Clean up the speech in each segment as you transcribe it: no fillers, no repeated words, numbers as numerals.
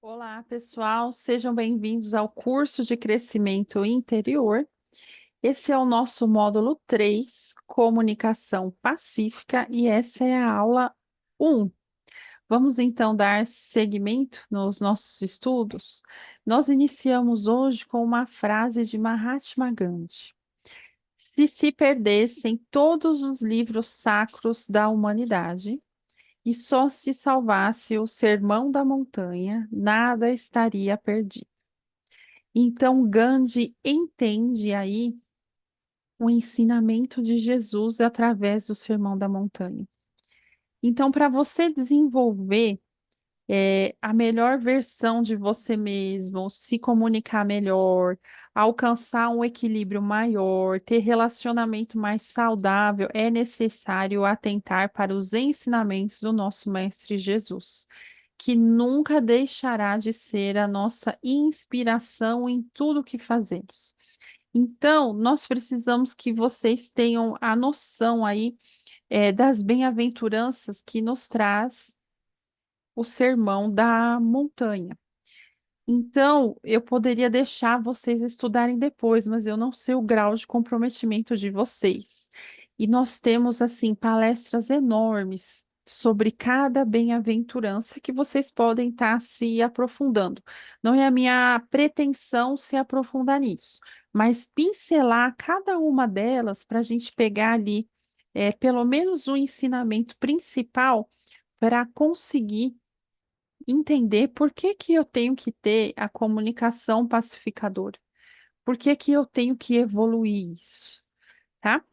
Olá, pessoal, sejam bem-vindos ao curso de crescimento interior. Esse é o nosso módulo 3, Comunicação Pacífica, e essa é a aula 1. Vamos então dar seguimento nos nossos estudos. Nós iniciamos hoje com uma frase de Mahatma Gandhi: se perdessem todos os livros sacros da humanidade, e só se salvasse o Sermão da Montanha, nada estaria perdido. Então, Gandhi entende aí o ensinamento de Jesus através do Sermão da Montanha. Então, para você desenvolver a melhor versão de você mesmo, se comunicar melhor, alcançar um equilíbrio maior, ter relacionamento mais saudável, é necessário atentar para os ensinamentos do nosso Mestre Jesus, que nunca deixará de ser a nossa inspiração em tudo que fazemos. Então, nós precisamos que vocês tenham a noção aí, das bem-aventuranças que nos traz o Sermão da Montanha. Então, eu poderia deixar vocês estudarem depois, mas eu não sei o grau de comprometimento de vocês. E nós temos, assim, palestras enormes sobre cada bem-aventurança que vocês podem estar se aprofundando. Não é a minha pretensão se aprofundar nisso, mas pincelar cada uma delas para a gente pegar ali, pelo menos o ensinamento principal para conseguir entender por que que eu tenho que ter a comunicação pacificadora. Por que que eu tenho que evoluir isso, tá?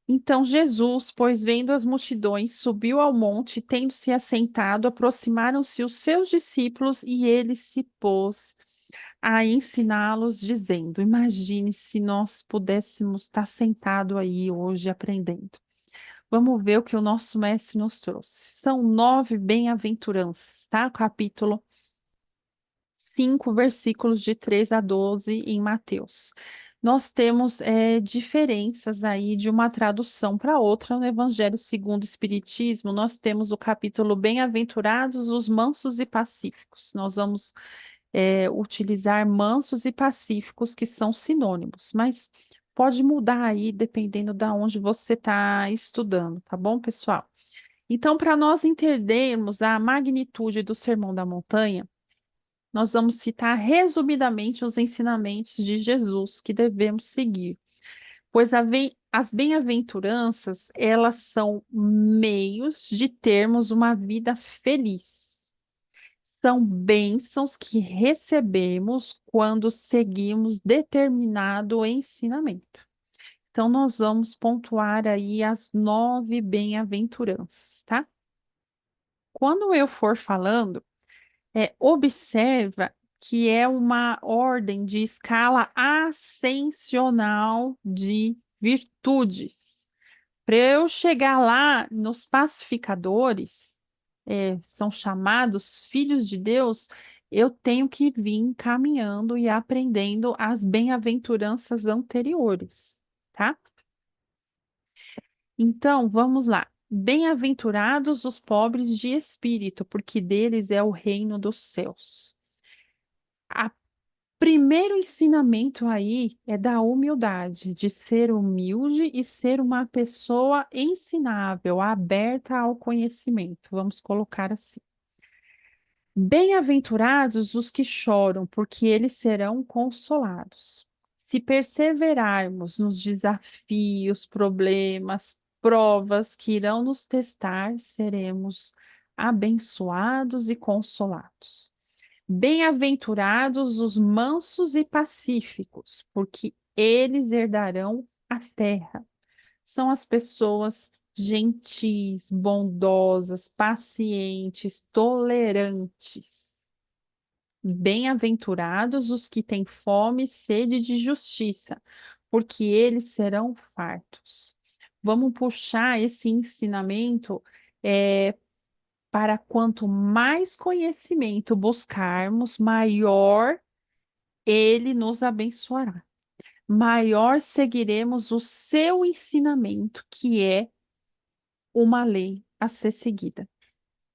Então Jesus, pois vendo as multidões, subiu ao monte, e, tendo se assentado, aproximaram-se os seus discípulos e ele se pôs a ensiná-los, dizendo: Imagine se nós pudéssemos estar sentado aí hoje aprendendo. Vamos ver o que o nosso mestre nos trouxe. São 9 bem-aventuranças, tá? Capítulo 5 versículos de 3 a 12 em Mateus. Nós temos diferenças aí de uma tradução para outra. No Evangelho segundo o Espiritismo, nós temos o capítulo Bem-aventurados os mansos e pacíficos. Nós vamos utilizar mansos e pacíficos, que são sinônimos, mas pode mudar aí dependendo de onde você está estudando, tá bom, pessoal? Então, para nós entendermos a magnitude do Sermão da Montanha, nós vamos citar resumidamente os ensinamentos de Jesus que devemos seguir, pois as bem-aventuranças, elas são meios de termos uma vida feliz. São bênçãos que recebemos quando seguimos determinado ensinamento. Então, nós vamos pontuar aí as 9 bem-aventuranças, tá? Quando eu for falando, observa que é uma ordem de escala ascensional de virtudes. Para eu chegar lá nos pacificadores, são chamados filhos de Deus, eu tenho que vir caminhando e aprendendo as bem-aventuranças anteriores, tá? Então, vamos lá. Bem-aventurados os pobres de espírito, porque deles é o reino dos céus. A primeiro ensinamento aí é da humildade, de ser humilde e ser uma pessoa ensinável, aberta ao conhecimento. Vamos colocar assim. Bem-aventurados os que choram, porque eles serão consolados. Se perseverarmos nos desafios, problemas, provas que irão nos testar, seremos abençoados e consolados. Bem-aventurados os mansos e pacíficos, porque eles herdarão a terra. São as pessoas gentis, bondosas, pacientes, tolerantes. Bem-aventurados os que têm fome e sede de justiça, porque eles serão fartos. Vamos puxar esse ensinamento para quanto mais conhecimento buscarmos, maior ele nos abençoará. Maior seguiremos o seu ensinamento, que é uma lei a ser seguida,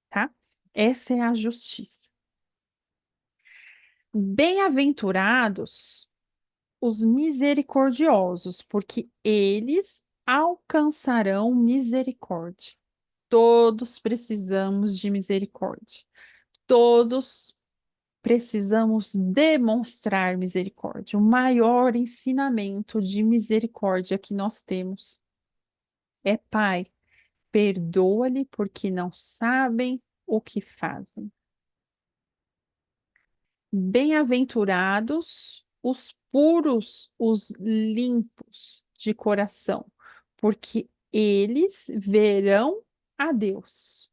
tá? Essa é a justiça. Bem-aventurados os misericordiosos, porque eles alcançarão misericórdia. Todos precisamos de misericórdia. Todos precisamos demonstrar misericórdia. O maior ensinamento de misericórdia que nós temos é: Pai, perdoa-lhe porque não sabem o que fazem. Bem-aventurados os puros, os limpos de coração, porque eles verão a Deus.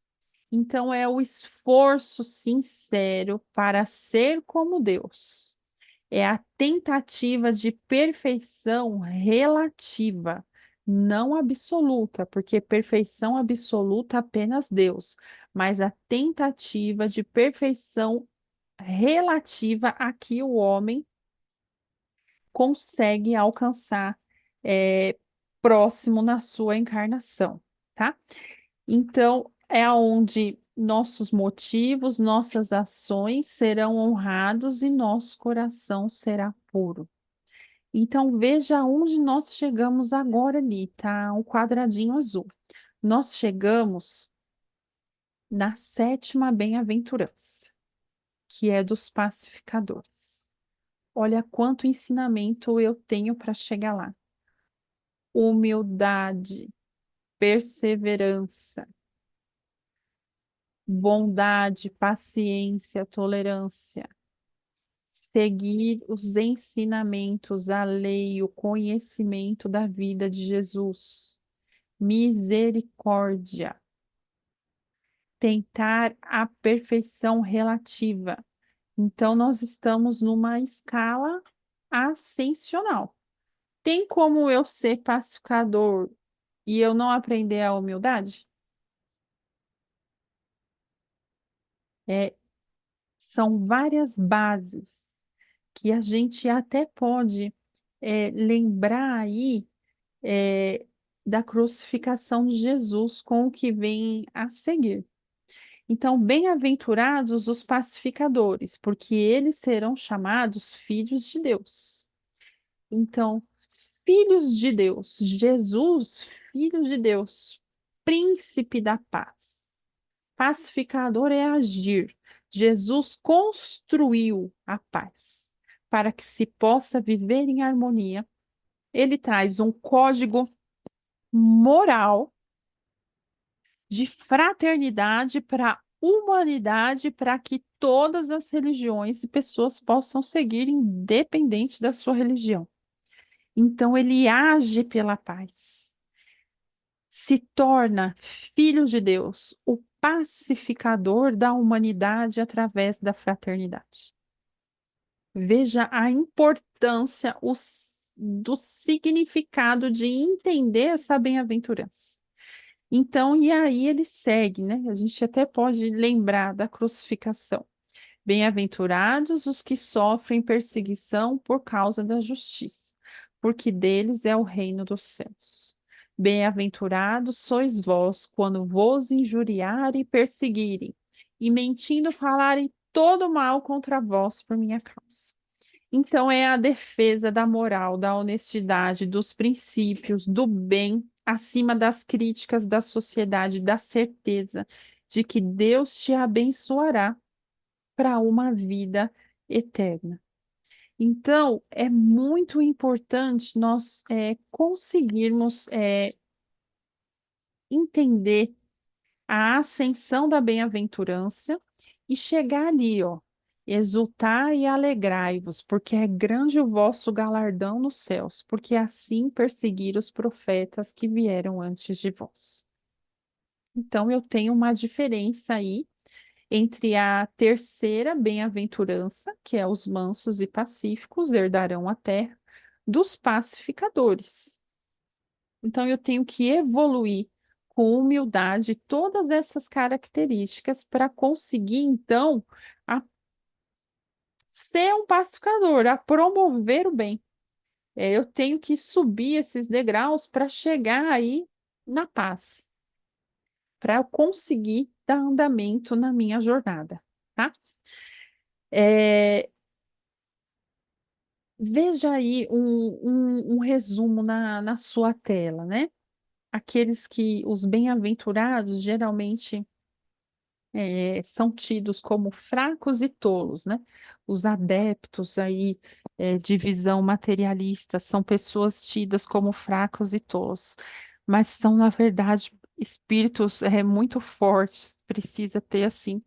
Então, é o esforço sincero para ser como Deus. É a tentativa de perfeição relativa, não absoluta, porque perfeição absoluta apenas Deus, mas a tentativa de perfeição relativa a que o homem consegue alcançar é, próximo na sua encarnação, tá? Então, é onde nossos motivos, nossas ações serão honrados e nosso coração será puro. Então, veja onde nós chegamos agora ali, tá? O quadradinho azul. Nós chegamos na sétima bem-aventurança, que é dos pacificadores. Olha quanto ensinamento eu tenho para chegar lá. Humildade, perseverança, bondade, paciência, tolerância, seguir os ensinamentos, a lei, o conhecimento da vida de Jesus, misericórdia, tentar a perfeição relativa. Então, nós estamos numa escala ascensional. Tem como eu ser pacificador e eu não aprender a humildade? É, são várias bases que a gente até pode lembrar aí é, da crucificação de Jesus com o que vem a seguir. Então, bem-aventurados os pacificadores, porque eles serão chamados filhos de Deus. Então, filhos de Deus, Jesus, filho de Deus, príncipe da paz. Pacificador é agir. Jesus construiu a paz para que se possa viver em harmonia. Ele traz um código moral de fraternidade para a humanidade, para que todas as religiões e pessoas possam seguir independente da sua religião. Então, ele age pela paz, se torna filho de Deus, o pacificador da humanidade através da fraternidade. Veja a importância do significado de entender essa bem-aventurança. Então, e aí ele segue, né? A gente até pode lembrar da crucificação. Bem-aventurados os que sofrem perseguição por causa da justiça, porque deles é o reino dos céus. Bem-aventurados sois vós quando vos injuriarem e perseguirem, e mentindo falarem todo mal contra vós por minha causa. Então, é a defesa da moral, da honestidade, dos princípios, do bem, acima das críticas da sociedade, da certeza de que Deus te abençoará para uma vida eterna. Então, é muito importante nós conseguirmos entender a ascensão da bem-aventurança e chegar ali, ó. Exultai e alegrai-vos, porque é grande o vosso galardão nos céus, porque assim perseguiram os profetas que vieram antes de vós. Então, eu tenho uma diferença aí entre a terceira bem-aventurança, que é os mansos e pacíficos herdarão a terra, dos pacificadores. Então, eu tenho que evoluir com humildade todas essas características para conseguir, então, a ser um pacificador, a promover o bem. Eu tenho que subir esses degraus para chegar aí na paz, para eu conseguir dar andamento na minha jornada, tá? É, Veja aí um resumo na sua tela, né? Os bem-aventurados, geralmente são tidos como fracos e tolos, né? Os adeptos aí de visão materialista são pessoas tidas como fracos e tolos, mas são, na verdade, espíritos muito fortes. Precisa ter, assim,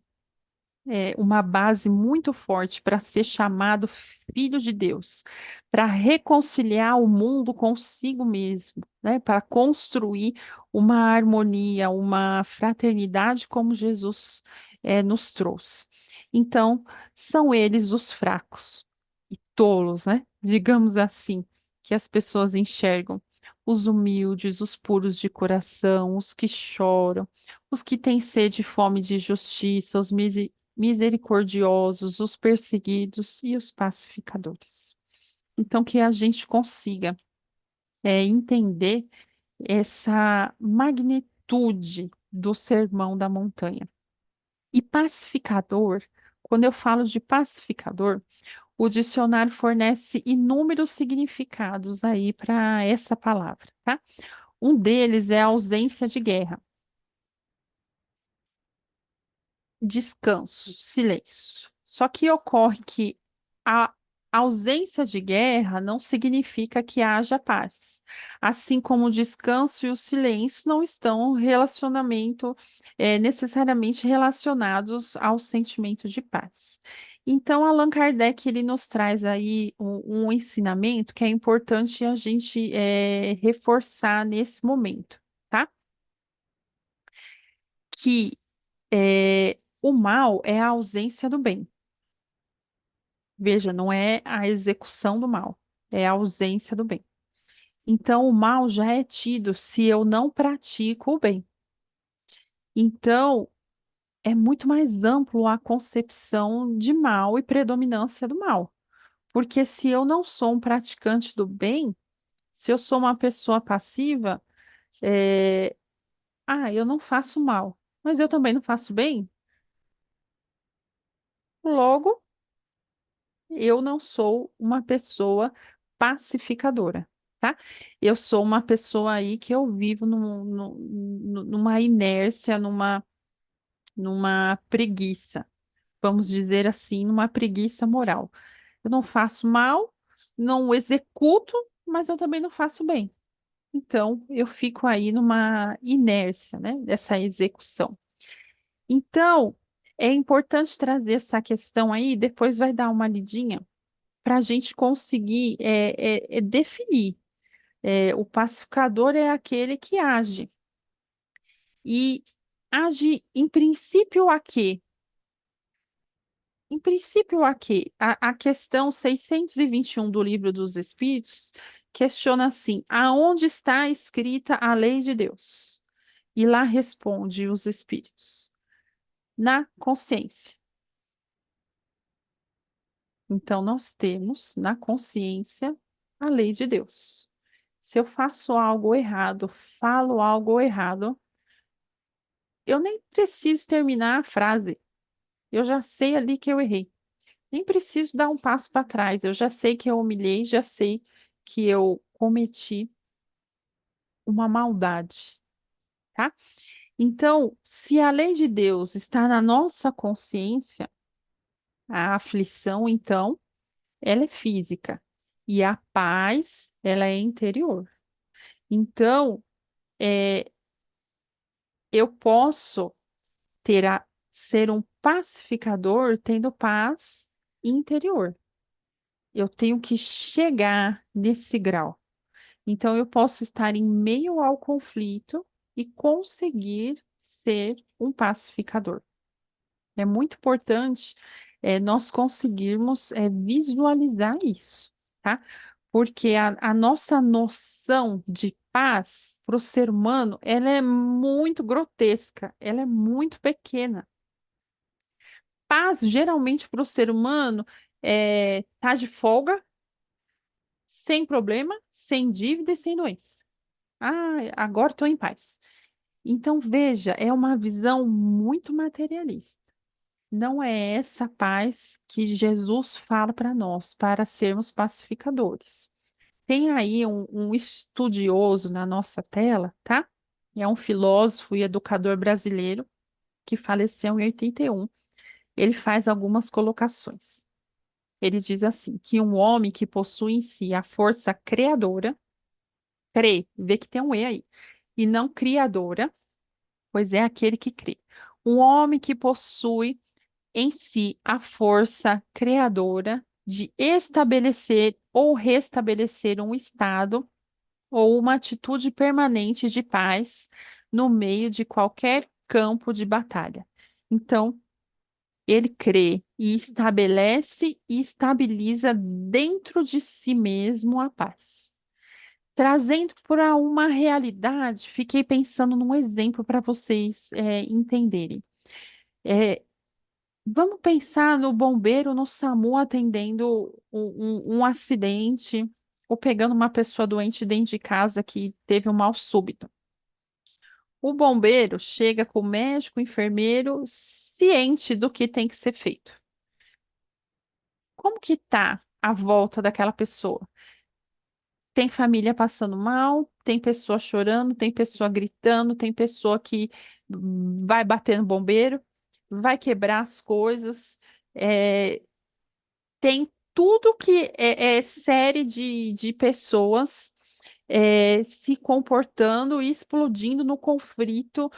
uma base muito forte para ser chamado filho de Deus, para reconciliar o mundo consigo mesmo, né? Para construir uma harmonia, uma fraternidade como Jesus nos trouxe. Então, são eles os fracos e tolos, né? Digamos assim, que as pessoas enxergam. Os humildes, os puros de coração, os que choram, os que têm sede e fome de justiça, os misericordiosos, os perseguidos e os pacificadores. Então, que a gente consiga entender essa magnitude do Sermão da Montanha. E pacificador, quando eu falo de pacificador, o dicionário fornece inúmeros significados aí para essa palavra, tá? Um deles é a ausência de guerra. Descanso, silêncio. Só que ocorre que a ausência de guerra não significa que haja paz. Assim como o descanso e o silêncio não estão necessariamente relacionados ao sentimento de paz. Então, Allan Kardec ele nos traz aí um ensinamento que é importante a gente reforçar nesse momento, tá? Que o mal é a ausência do bem. Veja, não é a execução do mal, é a ausência do bem. Então, o mal já é tido se eu não pratico o bem. Então, é muito mais amplo a concepção de mal e predominância do mal. Porque se eu não sou um praticante do bem, se eu sou uma pessoa passiva, é, eu não faço mal, mas eu também não faço bem, logo eu não sou uma pessoa pacificadora, tá? Eu sou uma pessoa aí que eu vivo numa inércia, numa preguiça, vamos dizer assim, numa preguiça moral. Eu não faço mal, não executo, mas eu também não faço bem. Então, eu fico aí numa inércia, né, dessa execução. Então, é importante trazer essa questão aí, depois vai dar uma lidinha para a gente conseguir definir. O pacificador é aquele que age. E age em princípio a quê? Em princípio a quê? A questão 621 do Livro dos Espíritos questiona assim: aonde está escrita a lei de Deus? E lá responde os Espíritos: na consciência. Então, nós temos na consciência a lei de Deus. Se eu faço algo errado, falo algo errado, eu nem preciso terminar a frase. Eu já sei ali que eu errei. Nem preciso dar um passo para trás. Eu já sei que eu humilhei, já sei que eu cometi uma maldade, tá? Então, se a lei de Deus está na nossa consciência, a aflição, então, ela é física e a paz, ela é interior. Então, é, eu posso ser um pacificador tendo paz interior. Eu tenho que chegar nesse grau. Então, eu posso estar em meio ao conflito e conseguir ser um pacificador. É muito importante nós conseguirmos visualizar isso, tá? Porque a nossa noção de paz para o ser humano, ela é muito grotesca, ela é muito pequena. Paz, geralmente, para o ser humano, tá de folga, sem problema, sem dívida e sem doença. Ah, agora estou em paz. Então, veja, é uma visão muito materialista. Não é essa paz que Jesus fala para nós, para sermos pacificadores. Tem aí um estudioso na nossa tela, tá? É um filósofo e educador brasileiro que faleceu em 81. Ele faz algumas colocações. Ele diz assim, que um homem que possui em si a força criadora, vê que tem um E aí, e não criadora, pois é aquele que crê. Um homem que possui em si a força criadora de estabelecer ou restabelecer um estado ou uma atitude permanente de paz no meio de qualquer campo de batalha. Então, ele crê e estabelece e estabiliza dentro de si mesmo a paz. Trazendo para uma realidade, fiquei pensando num exemplo para vocês entenderem. É, vamos pensar no bombeiro, no SAMU atendendo um acidente ou pegando uma pessoa doente dentro de casa que teve um mal súbito. O bombeiro chega com o médico, o enfermeiro, ciente do que tem que ser feito. Como que tá a volta daquela pessoa? Tem família passando mal, tem pessoa chorando, tem pessoa gritando, tem pessoa que vai bater no bombeiro, vai quebrar as coisas. É, tem tudo que é série de pessoas se comportando e explodindo no conflito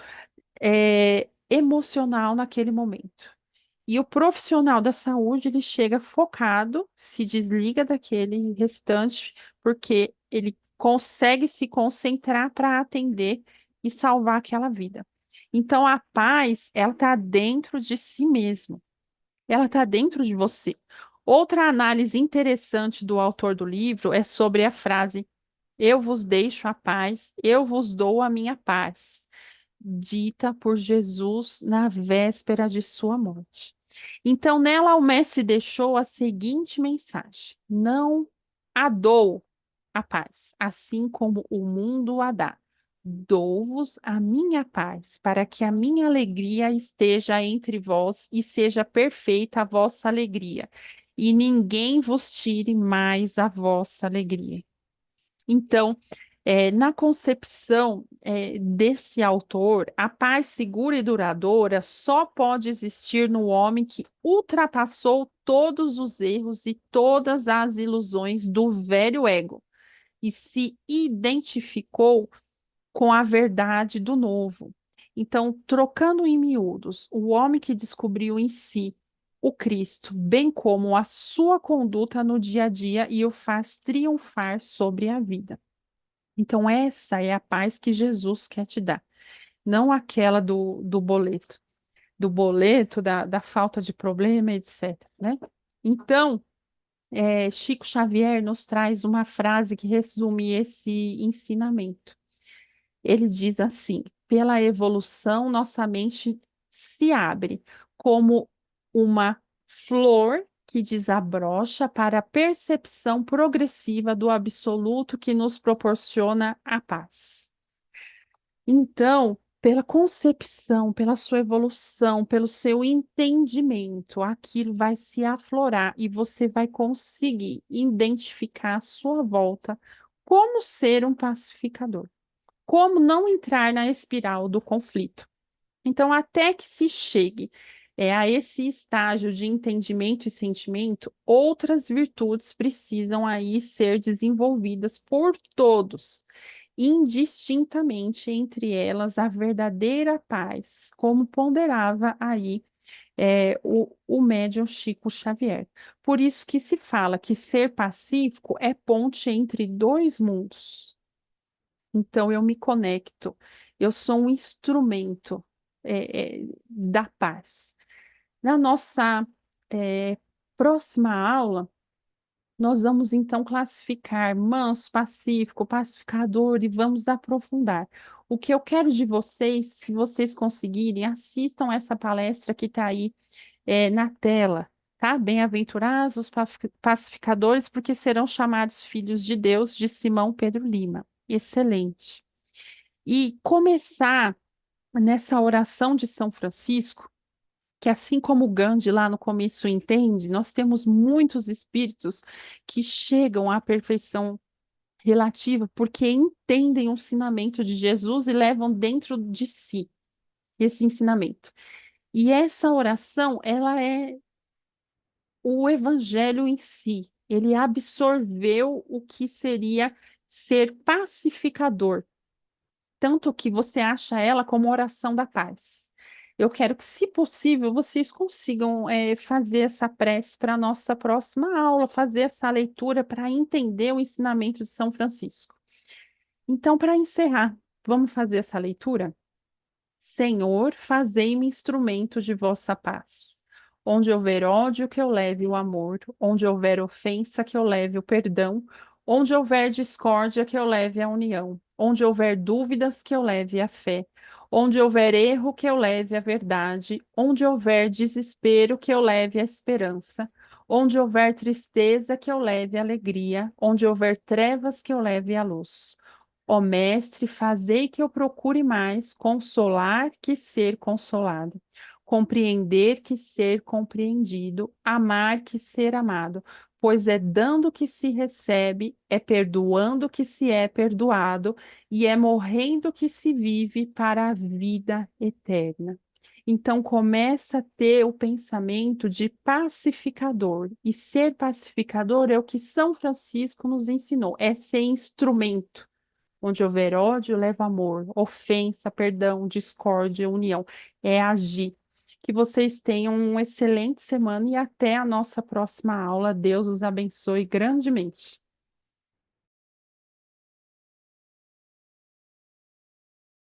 emocional naquele momento. E o profissional da saúde, ele chega focado, se desliga daquele restante, porque ele consegue se concentrar para atender e salvar aquela vida. Então, a paz, ela está dentro de si mesmo. Ela está dentro de você. Outra análise interessante do autor do livro é sobre a frase: Eu vos deixo a paz, eu vos dou a minha paz, dita por Jesus na véspera de sua morte. Então, nela, o mestre deixou a seguinte mensagem: Não a dou a paz, assim como o mundo a dá. Dou-vos a minha paz, para que a minha alegria esteja entre vós e seja perfeita a vossa alegria, e ninguém vos tire mais a vossa alegria. Então, na concepção, desse autor, a paz segura e duradoura só pode existir no homem que ultrapassou todos os erros e todas as ilusões do velho ego e se identificou com a verdade do novo. Então, trocando em miúdos, o homem que descobriu em si o Cristo, bem como a sua conduta no dia a dia e o faz triunfar sobre a vida. Então, essa é a paz que Jesus quer te dar, não aquela do boleto, da falta de problema, etc., né? Então, Chico Xavier nos traz uma frase que resume esse ensinamento. Ele diz assim: pela evolução, nossa mente se abre como uma flor que desabrocha para a percepção progressiva do absoluto que nos proporciona a paz. Então, pela concepção, pela sua evolução, pelo seu entendimento, aquilo vai se aflorar e você vai conseguir identificar à sua volta como ser um pacificador, como não entrar na espiral do conflito. Então, até que se chegue a esse estágio de entendimento e sentimento, outras virtudes precisam aí ser desenvolvidas por todos, indistintamente entre elas a verdadeira paz, como ponderava aí o médium Chico Xavier. Por isso que se fala que ser pacífico é ponte entre dois mundos. Então, eu me conecto, eu sou um instrumento da paz. Na nossa próxima aula, nós vamos então classificar manso, pacífico, pacificador e vamos aprofundar. O que eu quero de vocês, se vocês conseguirem, assistam essa palestra que está aí na tela, tá? Bem-aventurados os pacificadores, porque serão chamados filhos de Deus, de Simão Pedro Lima. Excelente. E começar nessa oração de São Francisco, que assim como o Gandhi lá no começo entende, nós temos muitos espíritos que chegam à perfeição relativa porque entendem o ensinamento de Jesus e levam dentro de si esse ensinamento. E essa oração, ela é o evangelho em si. Ele absorveu o que seria ser pacificador, tanto que você acha ela como oração da paz. Eu quero que, se possível, vocês consigam fazer essa prece para a nossa próxima aula, fazer essa leitura para entender o ensinamento de São Francisco. Então, para encerrar, vamos fazer essa leitura? Senhor, fazei-me instrumento de vossa paz. Onde houver ódio, que eu leve o amor. Onde houver ofensa, que eu leve o perdão. Onde houver discórdia, que eu leve a união. Onde houver dúvidas, que eu leve a fé. Onde houver erro, que eu leve a verdade. Onde houver desespero, que eu leve a esperança. Onde houver tristeza, que eu leve a alegria. Onde houver trevas, que eu leve a luz. Ó Mestre, fazei que eu procure mais consolar que ser consolado, compreender que ser compreendido, amar que ser amado, pois é dando que se recebe, é perdoando que se é perdoado, e é morrendo que se vive para a vida eterna. Então começa a ter o pensamento de pacificador, e ser pacificador é o que São Francisco nos ensinou, é ser instrumento. Onde houver ódio, leva amor, ofensa, perdão, discórdia, união. É agir. Que vocês tenham uma excelente semana e até a nossa próxima aula. Deus os abençoe grandemente.